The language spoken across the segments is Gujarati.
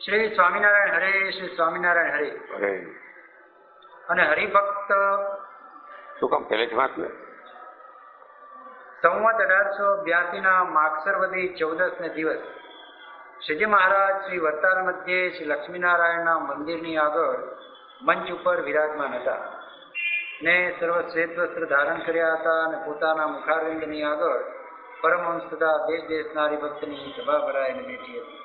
શ્રી સ્વામિનારાયણ હરે, શ્રી સ્વામિનારાયણ હરે. હરે. અને હરિભક્ત શું કામ પહેલે જ વાત ને સંવત 1882 માગસર વદી 14 ને દિવસ શ્રીજી મહારાજ શ્રી વરતાલ મધ્યે શ્રી લક્ષ્મીનારાયણના મંદિરની આગળ મંચ ઉપર વિરાજમાન હતા ને સર્વ શ્વેત વસ્ત્ર ધારણ કર્યા હતા અને પોતાના મુખારવિંદની આગળ પરમહંસ તથા દેશ દેશના હરિભક્તની સભા ભરાઈને બેઠી હતી.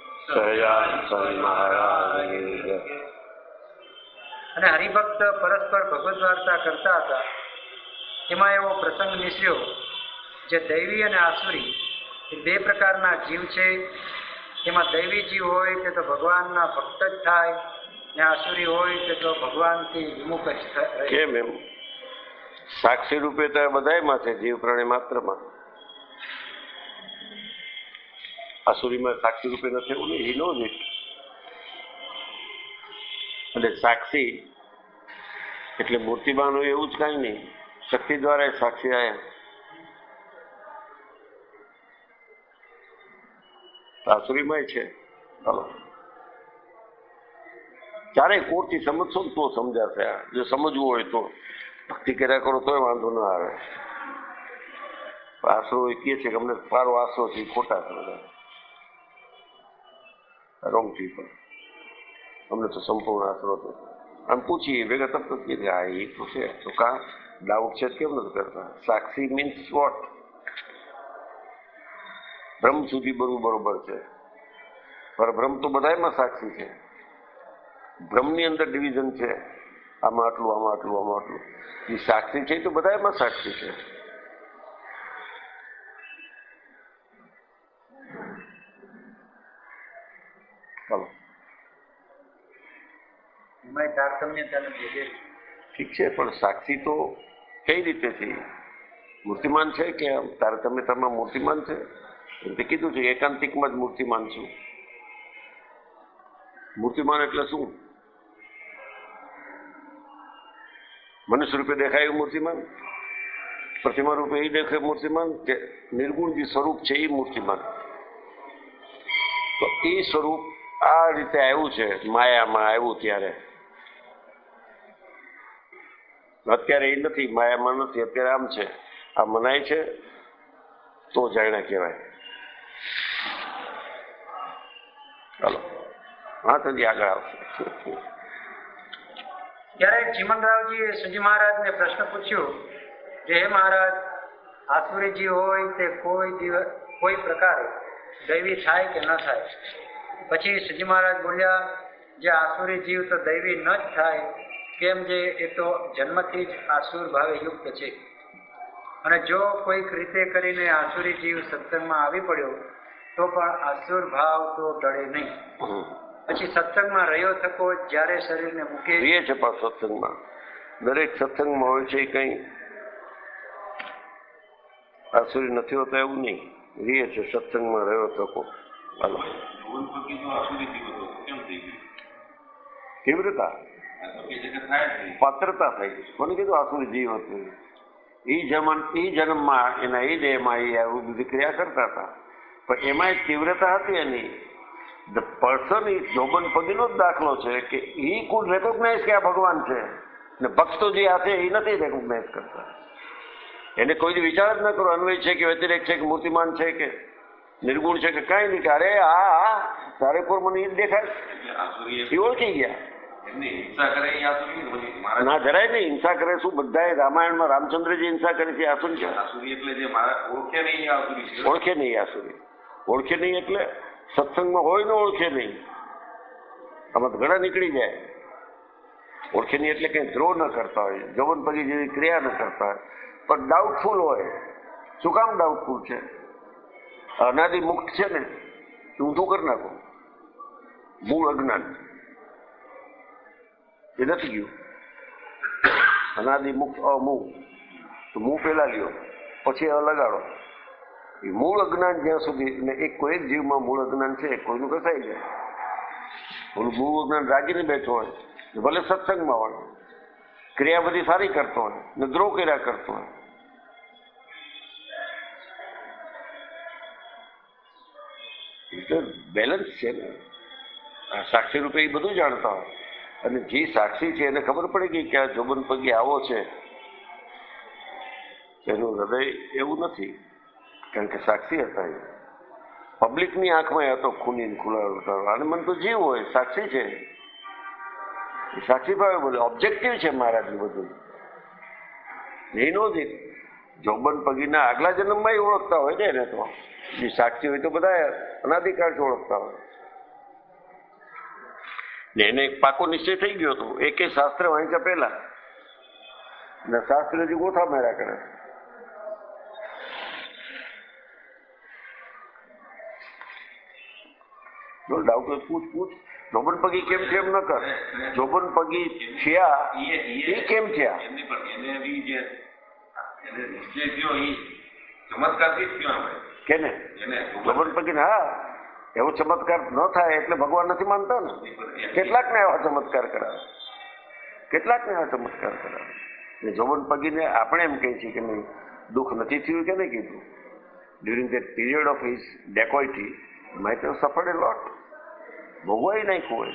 અને હરિભક્ત પરસ્પર ભગવદ વાર્તા કરતા હતા. એમાં એવો પ્રસંગ નીસર્યો જે દૈવી અને આસુરી એ બે પ્રકારના જીવ છે. એમાં દૈવી જીવ હોય તે તો ભગવાનના ભક્ત જ થાય ને આસુરી હોય તે તો ભગવાનથી વિમુખ જ થાય. કેમ એમ? સાક્ષી રૂપે તો બધાયમાં છે, જીવ પ્રાણી માત્રમાં. આસુરીમાં સાક્ષી રૂપે નથી એવું નહીં, હીનો જ. અને સાક્ષી એટલે મૂર્તિમાન હોય એવું જ કાંઈ નહીં, શક્તિ દ્વારા સાક્ષી આવ્યા. આસુરીમાં છે. ચાલો ચારેય કોરથી સમજશો ને તો સમજાશે. જો સમજવું હોય તો ભક્તિ કર્યા કરો તોય વાંધો ના આવે. આશરો એ કહે છે કે અમને સારો આશરો છે, ખોટા છે બધા રોંગથી, પણ અમને તો સંપૂર્ણ આશરો હતો. આમ પૂછીએ ભેગા તબ તો કે હા એ તો છે, તો કા ડાઉટ છે કેમ નથી કરતા? સાક્ષી મીન્સ વોટ? બ્રહ્મ સુધી બરોબર છે, પણ બ્રહ્મ તો બધામાં સાક્ષી છે. બ્રહ્મની અંદર ડિવિઝન છે, આમાં આટલું, આમાં આટલું, આમાં આટલું. એ સાક્ષી છે તો બધામાં સાક્ષી છે. ચાલો ઠીક છે, પણ સાક્ષી તો કઈ રીતે છે? મૂર્તિમાન છે કે તારતમ્યતામાં મૂર્તિમાન છે? એમ તે કીધું છે એકાંતિકમાં જ મૂર્તિમાન છું. મૂર્તિમાન એટલે શું? મનુષ્ય રૂપે દેખાય એવું મૂર્તિમાન? પ્રતિમા રૂપે એ દેખાય મૂર્તિમાન? કે નિર્ગુણ જે સ્વરૂપ છે એ મૂર્તિમાન? તો એ સ્વરૂપ આ રીતે આવ્યું છે, માયામાં આવ્યું ત્યારે. અત્યારે એ નથી, માયામાં નથી, અત્યારે આમ છે. આ મનાય છે તો જાણ્યા કહેવાય. ચાલો હા તો આગળ આવશે. ત્યારે ચીમનરાવજીએ શ્રીજી મહારાજને પ્રશ્ન પૂછ્યો કે હે મહારાજ, આસુરી જીવ હોય તે કોઈ પ્રકારે દૈવી થાય કે ન થાય? પછી શ્રીજી મહારાજ બોલ્યા, જે આસુરી જીવ તો દૈવી ન જ થાય. કેમ? જે એ તો જન્મથી જ આસુર ભાવે યુક્ત છે. અને જો કોઈક રીતે કરીને આસુરી જીવ સત્સંગમાં આવી પડ્યો તો પણ આસુર ભાવ તો ટળે નહીં. પછી સત્સંગમાં રહ્યો થકો જ્યારે શરીરને મૂકે રીએ છે. પણ સત્સંગમાં દરેક સત્સંગમાં હોય છે કઈ આસુરી નથી હોતો એવું નહીં. રીએ છે સત્સંગમાં રહ્યો થકો. હાલો તીવ્રતા પાત્રતા થઈ. કોને કીધું આસુરી જીવ હતું? એ જન્મમાં એના એ દેહમાં એ આવું બધી ક્રિયા કરતા હતા, પણ એમાં તીવ્રતા હતી એની. ધ પર્સન ઇઝ જોબન પગીનો જ દાખલો છે કે એ કુડ રેકોગ્નાઇઝ કે આ ભગવાન છે, ને ભક્તો જે આ છે એ નથી રેકોગ્નાઇઝ કરતા. એને કોઈ વિચાર જ ન કરો અન્વય છે કે વ્યતિરેક છે કે મૂર્તિમાન છે કે નિર્ગુણ છે કે કાંઈ નહીં. કે અરે હા તારે પર મને એ જ દેખાય, એ ઓળખી ગયા. ના જરાય નહીં હિંસા કરે. શું બધા રામાયણમાં રામચંદ્રજી હિંસા કરે છે? આસુરી છે? ઓળખે નહીં આસુરી. ઓળખે નહીં એટલે સત્સંગમાં હોય ને ઓળખે નહીં. આમાં તો ઘણા નીકળી જાય. ઓળખે નહીં એટલે કઈ દ્રોહ ન કરતા હોય, જવન પગી જેવી ક્રિયા ન કરતા હોય, પણ ડાઉટફુલ હોય. શું કામ ડાઉટફુલ છે? અનાદિ મુક્ત છે ને, ઊંધું કરી નાખો. મૂળ અજ્ઞાન એ નથી ગયું. અનાદિ મુક્ત અમૂળ, તો મું પેલા લ્યો પછી લગાડો. એ મૂળ અજ્ઞાન જ્યાં સુધી એક કોઈ એક જીવમાં મૂળ અજ્ઞાન છે, કોઈનું કસાઈ જાય. ઓલું મૂળ અજ્ઞાન રાગીને બેઠો હોય, ભલે સત્સંગમાં હોય, ક્રિયા બધી સારી કરતો હોય ને દ્રોહ કર્યા કરતો હોય. એટલે બેલેન્સ છે ને. આ સાક્ષી રૂપે એ બધું જાણતા હોય, અને જે સાક્ષી છે એને ખબર પડી ગઈ કે આ જોબન પગી આવો છે, એનું હૃદય એવું નથી, કારણ કે સાક્ષી હતા એ પબ્લિકની આંખમાં એ હતો ખૂની ખુલાડો, અને મન તો જીવ હોય સાક્ષી છે, એ સાક્ષી ભાવે બોલે, ઓબ્જેક્ટિવ છે મહારાજનું બધું. એનો જ જોબન પગીના આગલા જન્મમાં ઓળખતા હોય ને એને તો, જે સાક્ષી હોય તો બધા અનાધિકારથી ઓળખતા હોય ને. એને એક પાકો નિશ્ચય થઈ ગયો હતો, એકે શાસ્ત્ર વાંચ્યા પહેલા ને શાસ્ત્ર હજી ગોથા મેળા કરે. ડાઉટ પૂછ જોબન પગી કેમ છે એમ ન કર, જોબન પગી થયા એ કેમ થયા, કેને જોબન પગી ને. હા, એવો ચમત્કાર ન થાય એટલે ભગવાન નથી માનતા ને. કેટલાક ને એવા ચમત્કાર કરાવે, કેટલાક ને એવા ચમત્કાર કરાવે. જોબન પગીને આપણે એમ કહીએ છીએ કે નહીં દુઃખ નથી થયું, કે નહીં કીધું, during that period of his dacoity might have suffered a lot, ભોગવાઈ નાખ્યું હોય,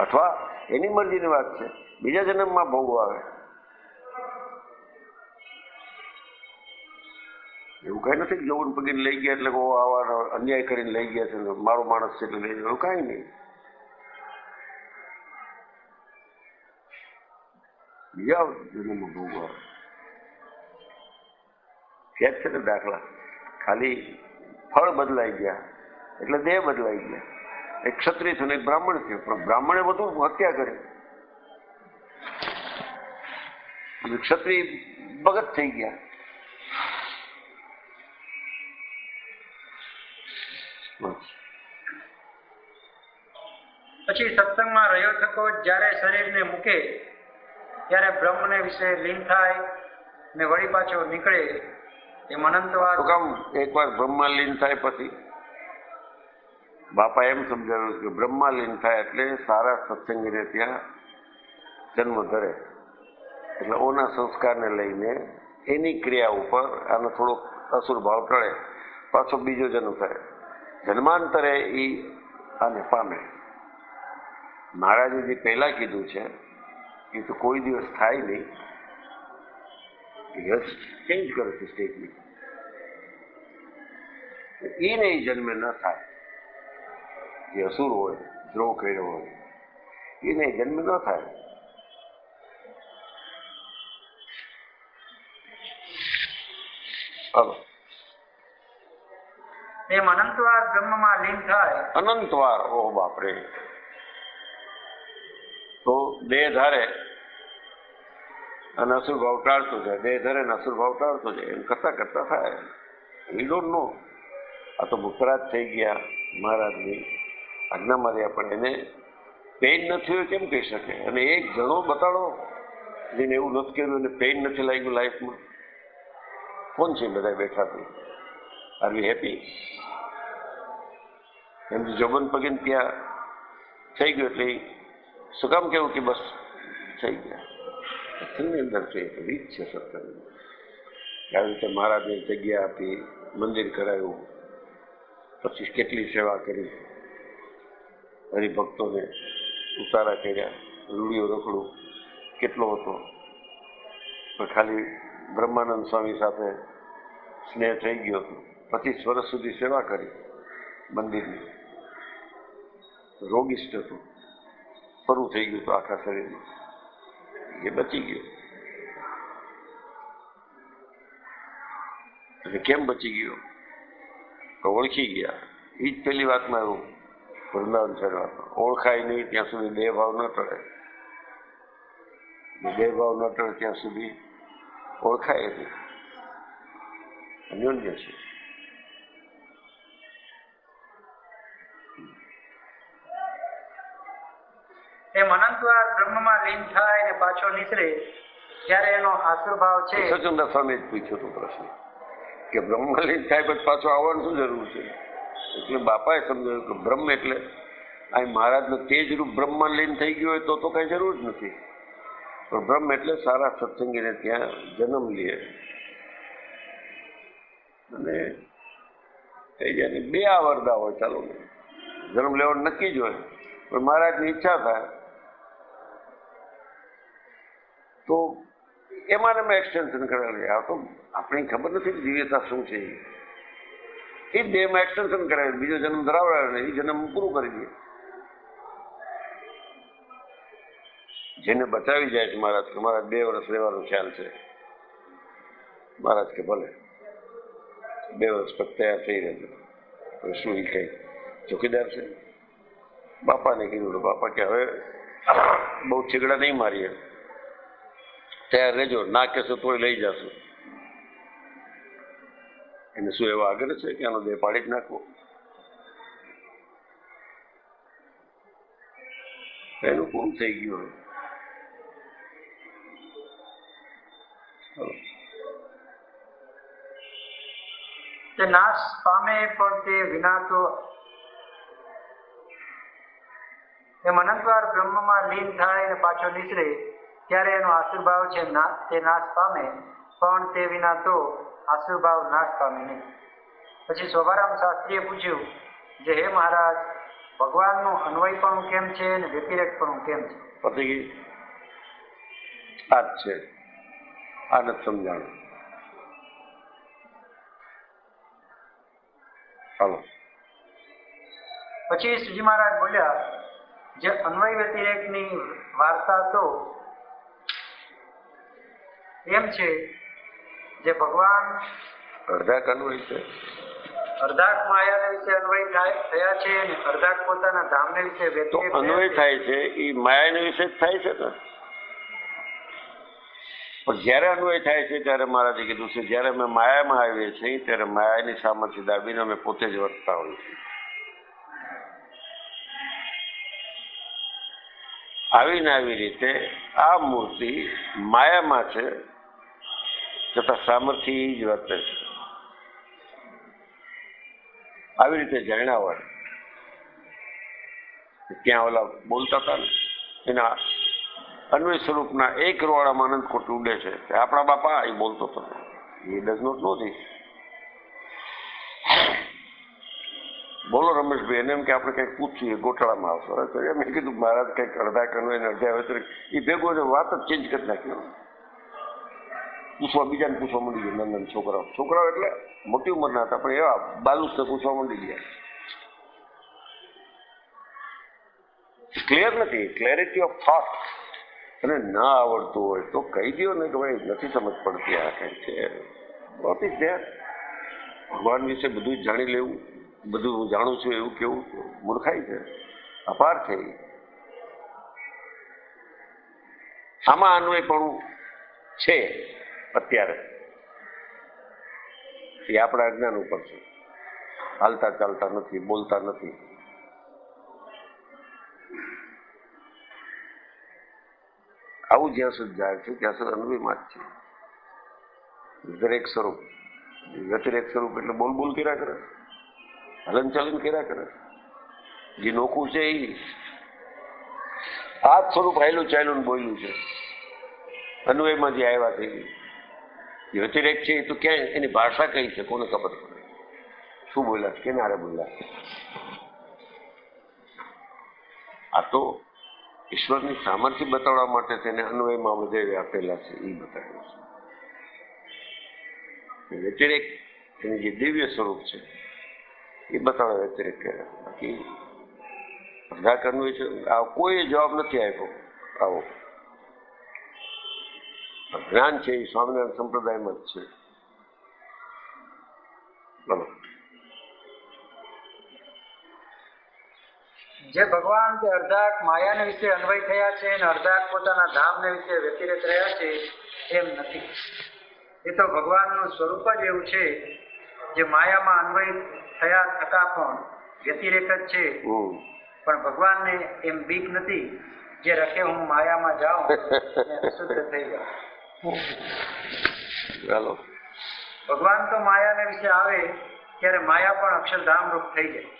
અથવા એની મરજીની વાત છે બીજા જન્મમાં ભોગવા આવે. એવું કઈ નથી કે જોબન પગીને લઈ ગયા એટલે આવા અન્યાય કરીને લઈ ગયા છે, મારો માણસ છે એટલે લઈ ગયો, એવું કાંઈ નહીં. બીજા જન્મમાં ભોગવા આવે છે ને. દાખલા ખાલી ફળ બદલાઈ ગયા એટલે દેહ બદલાઈ ગયા. એક ક્ષત્રિય થયો ને એક બ્રાહ્મણ થયો, પણ બ્રાહ્મણે બધું હત્યા કરી, ક્ષત્રિય ભગત થઈ ગયા. પછી સત્સંગમાં રહ્યો થકો જ્યારે શરીરને મૂકે ત્યારે બ્રહ્મને વિશે લીન થાય ને વળી પાછો નીકળે, એમ અનંતવાદ. કામ એકવાર બ્રહ્મા લીન થાય પછી બાપા એમ સમજાવ્યું કે બ્રહ્મા લીન થાય એટલે સારા સત્સંગીને ત્યાં જન્મ ધરે, એટલે ઓના સંસ્કારને લઈને એની ક્રિયા ઉપર આનો થોડોક અસુર ભાવ ટળે, પાછો બીજો જન્મ થાય, જન્માંતરે એ આને પામે. મહારાજે જે પહેલા કીધું છે એ તો કોઈ દિવસ થાય નહીં, યસ ચેન્જ કરે છે સ્ટેટમેન્ટ. એને એ જન્મે ન થાય, જે અસુર હોય દ્રોહ કર્યો હોય એને જન્મ ન થાય. એમ અનંતવાર બ્રહ્મમાં લીન થાય. અનંતવાર, ઓહ બાપરે. તો દેહ ધારે અને અસુર ભાવ ટાળતો જાય, દેહ ધરે ને અસુર ભાવ ટાળતો જાય, એમ કરતા કરતા થાય. We don't know. આ તો મુક્તરાજ થઈ ગયા, મહારાજની આજ્ઞામાં રહ્યા, પણ એને પેઇન નથી હોય કેમ કહી શકે? અને એક જણો બતાડો જેને એવું નથી કર્યું અને પેઇન નથી લાગ્યું લાઈફમાં, કોણ છે? બધા બેઠા છે. આર વી હેપી? એમ જોબન પગીને ત્યાં થઈ ગયું એટલે શું કામ કેવું કે બસ થઈ ગયા? સત્સંગની અંદર છે, રીત છે સત્સંગની. આવી રીતે મહારાજને જગ્યા આપી, મંદિર કરાયું, પછી કેટલી સેવા કરી, હરિભક્તોને ઉતારા કર્યા, રૂડિયો રખડું કેટલો હતો, પણ ખાલી બ્રહ્માનંદ સ્વામી સાથે સ્નેહ થઈ ગયો હતો. 25 વર્ષ સુધી સેવા કરી મંદિરની. રોગિષ્ટ હતું, ફરવું થઈ ગયું હતું આખા શરીરમાં, એ બચી ગયો. એટલે કેમ બચી ગયો? તો ઓળખી ગયા. એ જ પેલી વાતમાં એવું વૃંદાવન શરૂઆતમાં ઓળખાય નહીં ત્યાં સુધી દેહ ભાવ ન ટળે, દેહ ભાવ ન ટળે ત્યાં સુધી ઓળખાય નહીં. અન્યોન્ય છે. એમ અનંતવાર બ્રહ્મમાં લીન થાય ને પાછો નીકળે ત્યારે એનો આસુરભાવ છે. સચિંદ્ર સ્વામી જ પૂછ્યો હતો પ્રશ્ન કે બ્રહ્મમાં લીન થાય પછી પાછો આવવાનું શું જરૂર છે? એટલે બાપાએ સમજાવ્યું કે બ્રહ્મ એટલે અહીં મહારાજનો તેજ રૂપ બ્રહ્મમાં લીન થઈ ગયો હોય તો કઈ જરૂર જ નથી, પણ બ્રહ્મ એટલે સારા સત્સંગીને ત્યાં જન્મ લે અને થઈ જાય. બે આવરદા હોય, ચાલો ને જન્મ લેવાનું નક્કી જ હોય, પણ મહારાજની ઈચ્છા થાય તો એમાં મેં એક્સટેન્શન કરેલું. આ તો આપણી ખબર નથી કે દિવ્યતા શું છે, એ દેહમાં એક્સટેન્શન કરાવે, બીજો જન્મ ધરાવડાવે ને એ જન્મ પૂરું કરી દે. જેને બચાવી જાય છે મહારાજ કે મારા 2 વર્ષ રહેવાનો ખ્યાલ છે, મહારાજ કે ભલે 2 વર્ષ પછી તૈયાર થઈ રહેજો. શું એ કઈ ચોકીદાર છે? બાપાને કીધું તો બાપા કે હવે બહુ છીગડા નહીં મારીએ, તૈયાર રહેજો, ના કહેશો તોય લઈ જશું. એને શું એવા આગળ છે કે આનો દેહ પાડી જ નાખવો? એનું પૂરું થઈ ગયું. તે નાશ પામે પણ તે વિના તો એમ અનંતવાર બ્રહ્મમાં લીન થાય અને પાછો નીકળે ત્યારે એનો આશીર્ભાવ છે તે નાશ પામે, પણ તે વિના તો આશીર્ભાવ નાશ પામે નહીં. પછી શોભારામ શાસ્ત્રીએ પૂછ્યું જે હે મહારાજ, ભગવાનનું અન્વયપણું કેમ છે અને વ્યતિરેકપણું કેમ છે? પતિ આ જ છે, આ નથી સમજાણું. ચાલો પછી શ્રીજી મહારાજ બોલ્યા જે અન્વય વ્યતિરેકની વાર્તા તો એમ છે જે ભગવાન અર્ધાક અન્વય છે, અર્ધાક માયાને વિશે અન્વય થયા છે અને અર્ધાક પોતાના ધામને વિશે તો વ્યતિરેક અન્વય થાય છે એ માયાને વિશે જ થાય છે ને. પણ જયારે અન્વય થાય છે ત્યારે મહારાજે કીધું છે જયારે અમે માયામાં આવીએ છીએ ત્યારે માયાની સામર્થ્ય દાબીને અમે પોતે જ વર્તતા હોઈએ છીએ. આવીને આવી રીતે આ મૂર્તિ માયામાં છે છતાં સામર્થ્ય જ વર્તે છે. આવી રીતે જાણ્યા હોય ત્યાં ઓલા બોલતા હતા ને એના અન્વય સ્વરૂપના 1 કરોડમાં અનંત કોટી ઉડે છે. આપણા બાપા એ બોલતો હતો, A does not no this. બોલો રમેશભાઈ, એને એમ કે આપણે કંઈક પૂછીએ ગોટાળામાં આવશો. મેં કીધું મહારાજ કંઈક અડધા કન્વય ને અડધા હોય એ ભેગો વાત જ ચેન્જ કરી નાખ્યો. પૂછવા બીજાને પૂછવા માંડી ગયા, નાના છોકરાઓ એટલે મોટી ઉંમરના હતા પણ એવા બાલુસને પૂછવા માંડી ગયા. ક્લિયર નથી, ક્લેરિટી ઓફ થોટ. અને ના આવડતું હોય તો કહી દો ને કે ભાઈ નથી સમજ પડતી, આ કઈ છે વોટ ઇઝ ધેર. ભગવાન વિશે બધું જ જાણી લેવું, બધું હું જાણું છું એવું કેવું મૂર્ખાઈ છે, અપાર છે. આમાં અન્વયપણું છે અત્યારે, એ આપણા અજ્ઞાન ઉપર છે. હાલતા ચાલતા નથી, બોલતા નથી. આવું જ્યાં સુધી જાય છે ત્યાં સુધી અન્વયમાં જ છે. વ્યતિરેક સ્વરૂપ, વ્યતિરેક સ્વરૂપ એટલે બોલ બોલ કર્યા કરે, હલન ચલન કર્યા કરે. જે નોખું છે એ આ જ સ્વરૂપ હાયલું ચાલ્યું ને બોલ્યું છે. અન્વયમાં જે આવ્યા છે એ વ્યતિરેક છે એ તો ક્યાંય એની ભાષા કઈ છે કોને ખબર પડે, શું બોલ્યા છે, કેને હારે બોલ્યા. આ તો ઈશ્વરની સામર્થ્ય બતાવવા માટે તેને અન્વયમાં વધે આપેલા છે એ બતાવ્યું છે. વ્યતિરેક એની જે દિવ્ય સ્વરૂપ છે એ બતાવે વ્યતિરેક કર્યા. બાકી અર્ધાક અન્વય છે આ કોઈ જવાબ નથી આપ્યો. આવો જ્ઞાન છે એ સ્વામિનારાયણ સંપ્રદાયમાં જ છે. બોલો. જે ભગવાન તે અર્ધાક માયાને વિશે અન્વય થયા છે અને અર્ધાક પોતાના ધામને વિશે વ્યતિરેક રહ્યા છે એમ નથી. એ તો ભગવાનનું સ્વરૂપ જ એવું છે જે માયામાં અન્વય થયા થતા પણ વ્યતિરેક જ છે. પણ ભગવાનને એમ બીક નથી જે રખે હું માયામાં જાઉં શુદ્ધ થઈ જાઉં. ભગવાન તો માયાને વિશે આવે ત્યારે માયા પણ અક્ષરધામ રૂપ થઈ જાય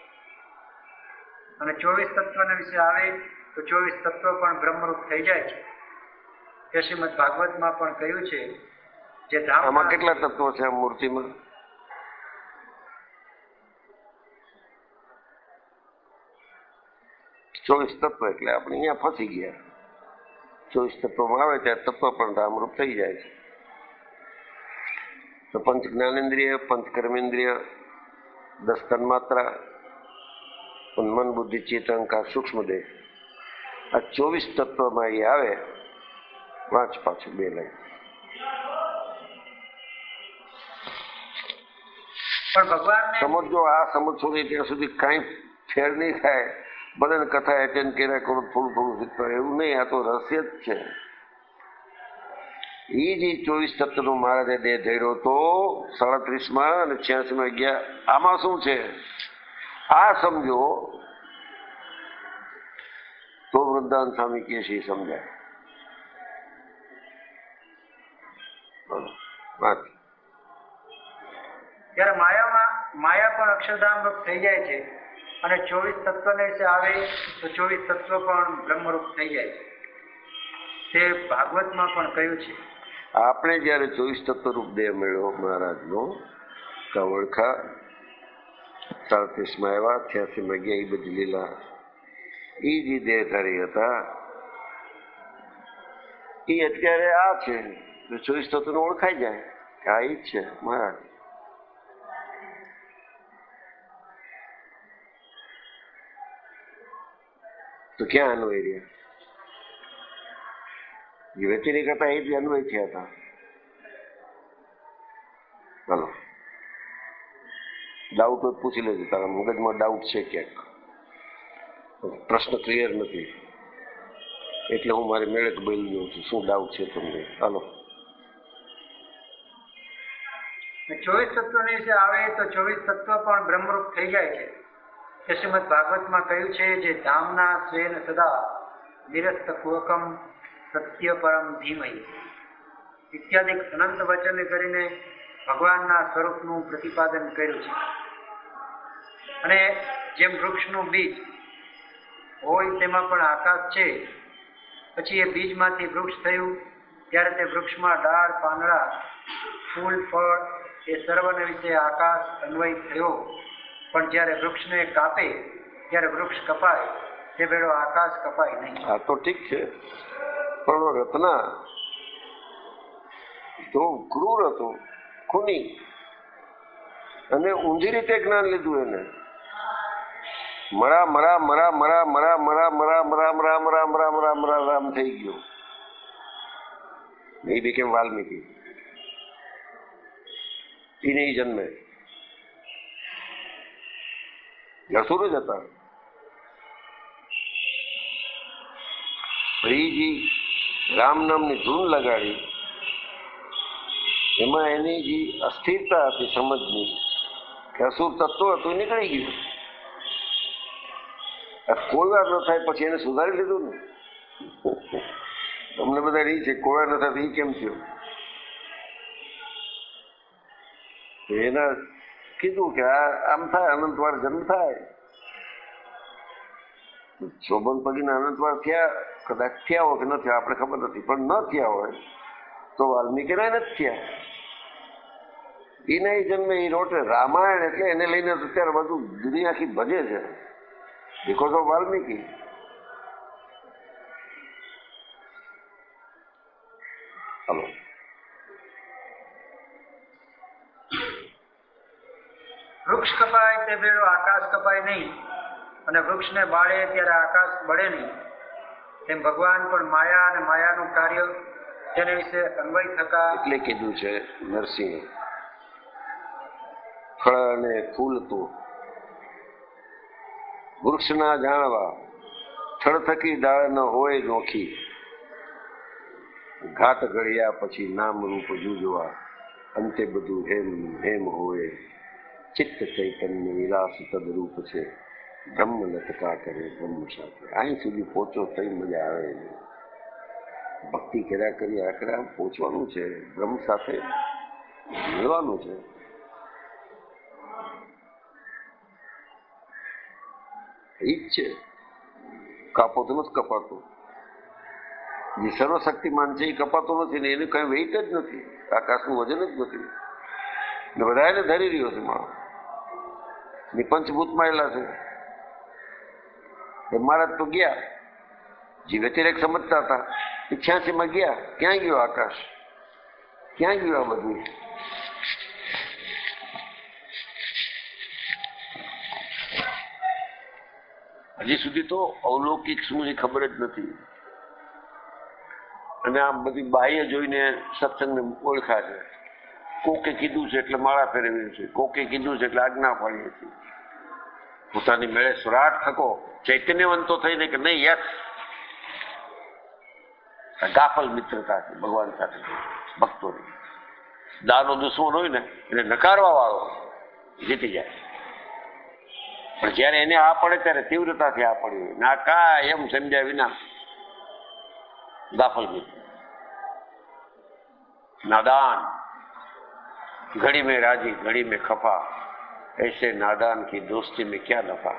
અને 24 તત્વને વિશે આવે તો 24 તત્વ પણ બ્રહ્મરૂપ થઈ જાય છે. તે શ્રીમદ ભાગવતમાં પણ કહ્યું છે જે ધામ. આમાં કેટલા તત્વો છે મૂર્તિમાં? 24 તત્વ એટલે આપણે અહીંયા ફસી ગયા. 24 તત્વમાં આવે ત્યારે તત્વ પણ રામરૂપ થઈ જાય છે. તો પંચ જ્ઞાનેન્દ્રિય, પંચ કર્મેન્દ્રિય, 10 તન્માત્રા, મન બુદ્ધિ ચિત્ત અહંકાર સૂક્ષ્મ દેહ, આ 24 તત્વમાં એ આવે. વાંચ પાછું 2 લાઈન. પણ ભગવાનને સમજો, આ સમજશો નહીં ત્યાં સુધી કાંઈ ફેર નહીં થાય. બધાને કથા એટેન્ડ કર્યા કરો, થોડું થોડું શીખવા, એવું નહીં. આ તો રહસ્ય જ છે. એ જે 24 તત્વનો મહારાજે દેહ ધર્યો હતો 37માં અને 86માં ગયા. આમાં શું છે આ સમજો તો વૃંદાવન સ્વામી કહે છે સમજાય. ત્યારે માયા પણ અક્ષરધામ રૂપ થઈ જાય છે અને 24 તત્વને વિશે આવે તો 24 તત્વ પણ બ્રહ્મરૂપ થઈ જાય છે. તે ભાગવતમાં પણ કહ્યું છે. આપણે જયારે 24 તત્વ રૂપ દેહ મળ્યો મહારાજનો, કવળખા 37માં આવ્યા, 86માં ગયા, એ બધી લીલા એ જે દેહધારી હતા એ અત્યારે આ છે. 24 તત્વને ઓળખાઈ જાય કે આ એ જ છે મહારાજ. તો ક્યાં અન્વય રહ્યા? જે વ્યતિરેક હતા એ જ અન્વય થયા હતા. ચાલો, ડાઉટ હોય પૂછી લેજો. તારા મગજમાં ડાઉટ છે ક્યાંક, પ્રશ્ન ક્લિયર નથી એટલે હું મારી મેળક બોલી દઉં છું. શું ડાઉટ છે તમને? હાલો. 24 તત્વને વિશે આવે તો 24 તત્વ પણ બ્રહ્મરૂપ થઈ જાય છે. તે શ્રીમદ ભાગવતમાં કહ્યું છે, જે ધામના સ્વેન સદા નિરસ્ત કુહકમ સત્ય પરમ ધીમહી ઇત્યાદિ અનંત વચન કરીને ભગવાનના સ્વરૂપનું પ્રતિપાદન કર્યું છે. અને જેમ વૃક્ષનું બીજ હોય તેમાં પણ આકાશ છે, પછી એ બીજમાંથી વૃક્ષ થયું ત્યારે તે વૃક્ષમાં ડાળ, પાંદડા, ફૂલ, ફળ એ સર્વને વિશે આકાશ અન્વય થયો. પણ જ્યારે વૃક્ષને કાપે ત્યારે વૃક્ષ કપાય, તે વેળો આકાશ કપાય નહીં. આ તો ઠીક છે, પણ રત્ના તો ક્રૂર હતો, ખૂની, અને ઊંધી રીતે જ્ઞાન લીધું એને. મરા મરા મરા મરા મરા મરા મરા મરા મરા મરા મરા મરા મરા રામ થઈ ગયો. એ બીકેમ વાલ્મીકી. એ નહીં જન્મે, અસુર જ હતા. હરિજી રામ નામની ધૂન લગાડી, એમાં એની જે અસ્થિરતા હતી સમજની કે અસુર તત્વ હતું એ નીકળી ગયું. કોઈ વાર ન થાય પછી એને સુધારી લીધું ને. તમને બધા રહી છે કોઈ વાર ન થાય એ કેમ થયું? એના કીધું કે આમ થાય, અનંતવાર જન્મ થાય. શોભન પગીના અનંતવાર થયા, કદાચ થયા હોય કે ન થયા આપણે ખબર નથી, પણ ન થયા હોય તો વાલ્મીકી નથી થયા. એના જન્મે એ રોટે રામાયણ એટલે એને લઈને અત્યારે બધું દુનિયા આખી ભજે છે, બીકોઝ ઓફ વાલ્મીકી. હલો, વૃક્ષ કપાય તે વેળો આકાશ કપાય નહીં, અને વૃક્ષને બાળે ત્યારે આકાશ બળે નહીં. તેમ ભગવાન પણ માયા અને માયાનું કાર્ય તેને વિશે અન્વય થતા એટલે કીધું છે નરસિંહ, ફળ અને ફૂલ તો વૃક્ષના જાણવા, થળ થકી દાળ ન હોય નોખી, ઘાટ ઘડ્યા પછી નામ રૂપ જુજવા, અંતે બધું હેમ હેમ હોય. ચિત્ત ચૈતન્ય વિલાસ તદરૂપ છે, બ્રહ્મ લટકા કરે બ્રહ્મ સાથે. અહીં સુધી પહોંચો થઈ મજા આવે. ભક્તિ કર્યા કરી આખરે આમ પહોંચવાનું છે, બ્રહ્મ સાથે મળવાનું છે. એ જ છે. કાપો તો નથી કપાતો. જે સર્વશક્તિમાન છે એ કપાતો નથી ને એનું કઈ વેઇટ જ નથી, આકાશનું વજન જ નથી. ને બધા એને ધરી રહ્યો છે માણસ. પંચભૂતમાં એલા છે. એ મહારાજ તો ગયા, જે વ્યતિરેક સમજતા હતા 86માં ગયા. ક્યાં ગયો આકાશ? ક્યાં ગયું આ બધું? હજી સુધી તો અવલૌકિક શું છે ખબર જ નથી. અને આમ બધી બાહ્ય જોઈને સત્સંગને ઓળખા છે. કોકે કીધું છે એટલે માળા ફેરવીએ છે, કોકે કીધું છે એટલે આજ્ઞા પાડીએ છીએ. પોતાની મેળે સુરાટ થકો ચૈતન્યવંતો થઈને કે નહીં યસ, ગાફલ મિત્રતા છે ભગવાન સાથે ભક્તોની. દાનો દુશ્મન હોય ને એને નકારવા વાળો જીતી જાય, પણ જયારે એને આ પડે ત્યારે તીવ્રતાથી આ પડી હોય ના કા એમ સમજ્યા વિના ગાફલ મિત્ર. नादान घड़ी में राजी घड़ी में खफा, ऐसे नादान की दोस्ती में क्या नफा.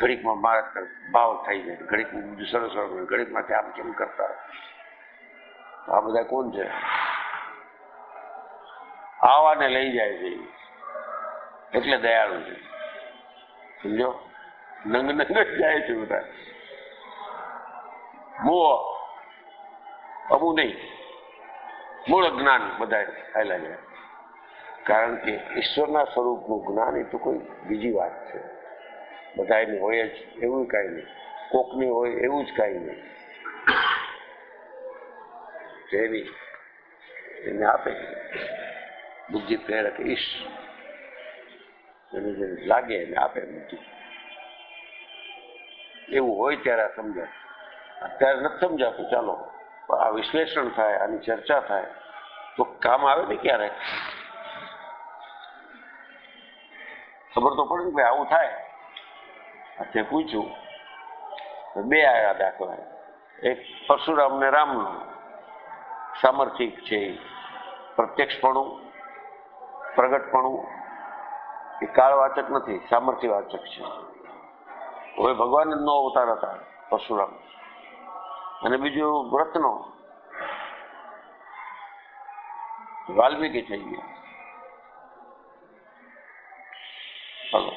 ઘડીકમાં મારા ભાવ થઈ જાય, ઘડીકમાં બીજું સરસ ઘડીકમાંથી આમ કેમ કરતા. આ બધા કોણ છે? આવાને લઈ જાય છે એટલે દયાળુ છે. સમજો, નંગ નંગ જ જાય છે બધા. મોહ અમુ નહીં, મૂળ જ્ઞાન બધા આવેલા છે. કારણ કે ઈશ્વરના સ્વરૂપનું જ્ઞાન એ તો કોઈ બીજી વાત છે. બધાની હોય જ એવું કાંઈ નહીં, કોકની હોય એવું જ કાંઈ નહીં. જેવી એને આપે બુદ્ધિ પ્રેરક ઈશ, એને જે લાગે એને આપે બુદ્ધિ. એવું હોય ત્યારે આ સમજાય. અત્યારે નથી સમજાતું. ચાલો આ વિશ્લેષણ થાય, આની ચર્ચા થાય તો કામ આવે ને ક્યારેક ખબર તો પડે ને ભાઈ આવું થાય. તે પૂછ્યું બે આવ્યા દાખલા. એક પરશુરામ ને રામનું સામર્થિક છે, પ્રત્યક્ષપણું પ્રગટપણું એ કાળવાચક નથી, સામર્થ્યવાચક છે. હવે ભગવાન જ નો અવતાર હતા પરશુરામ. અને બીજું વ્રતનો વાલ્મીકી થઈ ગયા. હલો,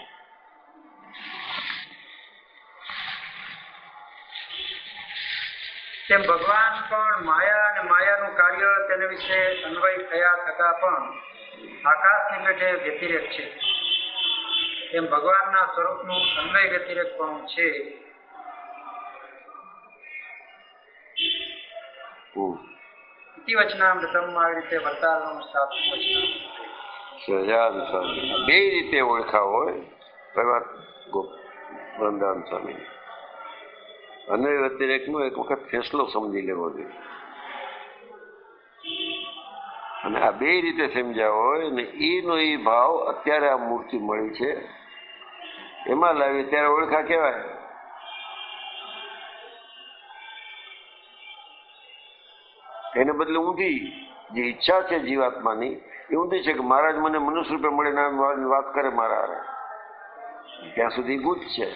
તેમ ભગવાન પણ માયા અને માયાનું કાર્ય તેને વિશે અન્વય થયા થતા પણ આકાશની પેઠે વ્યતિરેક છે. તેમ ભગવાનના સ્વરૂપનું અન્વય વ્યતિરેક પણ છે. વચનામૃતમ આવી રીતે વરતાલનું સાતમું વચનામૃત. બે રીતે ઓળખા હોય વૃંદાવન સ્વામી. અને વ્યતિરેકનો એક વખત ફેસલો સમજી લેવો જોઈએ. અને આ બે રીતે સમજ્યા હોય ને એનો એ ભાવ અત્યારે આ મૂર્તિ મળી છે એમાં લાવી ત્યારે ઓળખા કહેવાય. એને બદલે ઊંધી જે ઈચ્છા છે જીવાત્માની એ ઊંધી છે કે મહારાજ મને મનુષ્ય રૂપે મળીને વાત કરે મારા, ત્યાં સુધી ગુજ છે.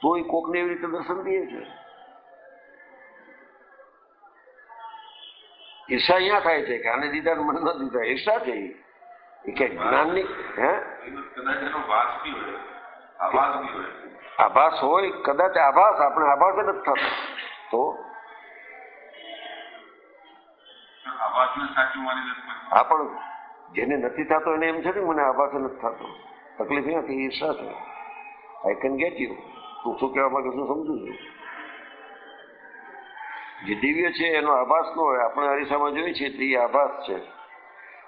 તો એ કોકને એવી રીતે દર્શન દે છે. ઈર્ષા અહીંયા થાય છે કે આને દીધા મને ન દીધા. ઈર્ષા છે એ કઈ જ્ઞાનની આભાસ હોય, કદાચ આભાસ આપણે આભાસ જ નથી થતો. તો આ પણ જેને નથી થતો એને એમ છે ને મને આભાસ નથી થતો. તકલીફ અહીંયા કે ઈર્ષા છે. I can get you. તું શું કહેવા માંગે શું સમજુ છું. જે દિવ્ય છે એનો આભાસ ન હોય. આપણે અરીસામાં જોઈએ છીએ તો એ આભાસ છે.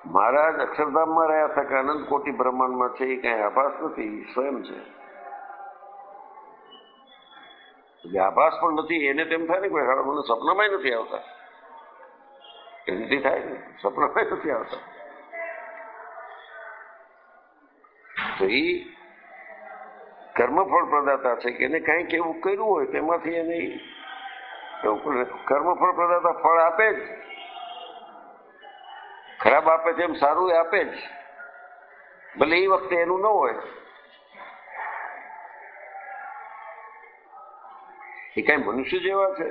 મહારાજ અક્ષરધામમાં રહ્યા હતા કે અનંત કોટી બ્રહ્માંડમાં છે એ કઈ આભાસ નથી, સ્વયં છે. જે આભાસ પણ નથી એને તેમ થાય ને કોઈ હવે મને સપનામાં નથી આવતા. એમથી થાય ને સપનામાં નથી આવતા. તો એ કર્મફળ પ્રદાતા છે કે એને કંઈક એવું કર્યું હોય તેમાંથી એને કર્મફળ પ્રદાતા ફળ આપે જ. ખરાબ આપે છે એમ સારું એ આપે જ, ભલે એ વખતે એનું ન હોય. એ કઈ મનુષ્ય જેવા છે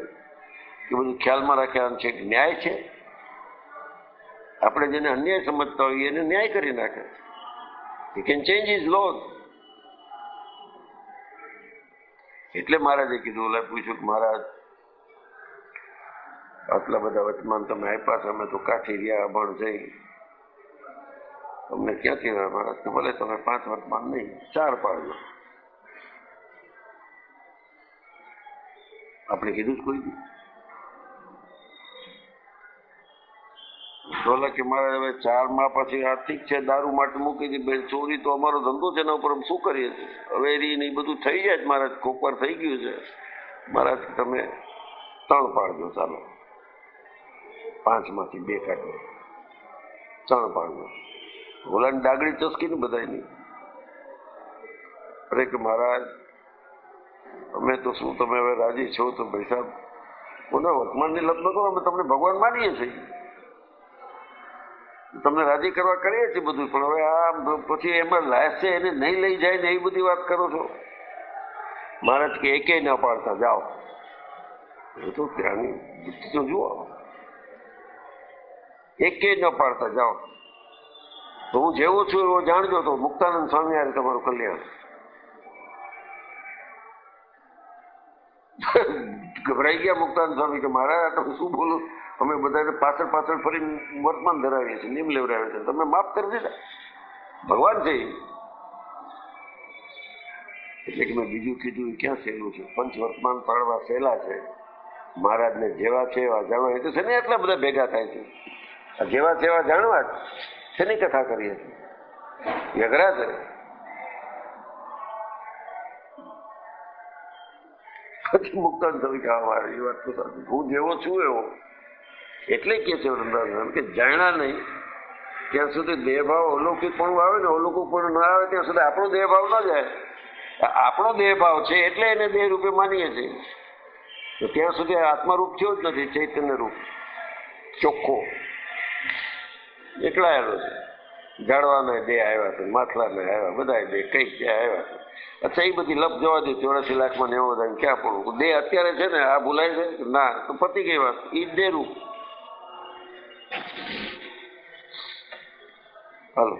કે બધું ખ્યાલમાં રાખ્યા છે. ન્યાય છે. આપણે જેને અન્યાય સમજતા હોઈએ એને ન્યાય કરી નાખે. He can change his laws. એટલે મહારાજે કીધું, ઓલા પૂછ્યું કે મહારાજ આટલા બધા વર્તમાન તમે આપ્યા છે, અમે તો કાઠી રહ્યા અભણ જઈ, તમને ક્યાંથી રહ્યા? મહારાજ કે ભલે તમે 5 વર્તમાન નહીં 4 પાડજો. આપણે કીધું જ કોઈ બોલા કે મારે હવે 4 માં પછી આ ઠીક છે, દારૂ માટે મૂકી દીધી, ચોરી તો અમારો ધંધો છે, એના ઉપર શું કરીએ છીએ, હવે એ બધું થઈ જાય મહારાજ, કોકવાર થઈ ગયું છે. મહારાજ તમે 3 પાડજો, ચાલો 5 માંથી 2 કાઢો, 3 પાડજો. ઓલાની ડાગડી ચસકી ને બધાની. અરે કે મહારાજ અમે તો શું, તમે હવે રાજી છો તો ભાઈ સાહેબ કોના વર્તમાનની લપ ન કરો, અમે તમને ભગવાન માનીએ છીએ, તમને રાજી કરવા કરીએ છીએ બધું, પણ હવે આ પછી એમાં લાશ છે એને નહીં લઈ જાય ને એવી બધી વાત કરો છો. મહારાજ કે એકેય ના પાડતા જાઓ. એ તો ત્યાંની બુદ્ધિ તો જુઓ, એકેય ન પાડતા જાઓ. તો હું જેવો છું એવો જાણજો, તો મુક્તાનંદ સ્વામી યારે તમારું કલ્યાણ. ગભરાઈ ગયા મુક્તાનંદ સ્વામી કે મહારાજ તમે શું બોલું, અમે બધાને પાછળ પાછળ ફરી વર્તમાન ધરાવીએ છીએ, નિયમ લેવડાવીએ છીએ, તમે માફ કરી દીધા, ભગવાન છે. એટલે કે મેં બીજું કીધું એ ક્યાં સહેલું છે, પંચ વર્તમાન પાડવા સહેલા છે. મહારાજને જેવા છે એવા જાણવા, એ તો છે ને એટલા બધા ભેગા થાય છે. આ જેવા છે એવા જાણવા જ શેની કથા કરીએ છીએ, અઘરા છે. પછી મુક્તાન સ્વામી કહેવા મારે એ વાત તો સાચી, હું જેવો છું એવો. એટલે કે છે વૃંદાવન કે જાણ્યા નહીં ત્યાં સુધી દેહભાવ અલૌકિક પણ આવે ને અલૌકિક પણ ના આવે ત્યાં સુધી આપણો દેહભાવ ના જાય. આપણો દેહભાવ છે એટલે એને દેહ રૂપે માનીએ છીએ, તો ત્યાં સુધી આત્મારૂપ થયો જ નથી, ચૈતન્ય રૂપ ચોખ્ખો એકલાયેલો છે. જાડવાના દેહ આવ્યા છે, માથલાના આવ્યા, બધા દેહ કઈક દેહ આવ્યા છે. અચ્છા એ બધી લપ જવા દે, 84 લાખમાં 90,000 ક્યાં પડવું, દેહ અત્યારે છે ને આ ભૂલાય છે ના, તો પતી ગઈ વાત, એ દેહ રૂપ. હાલો.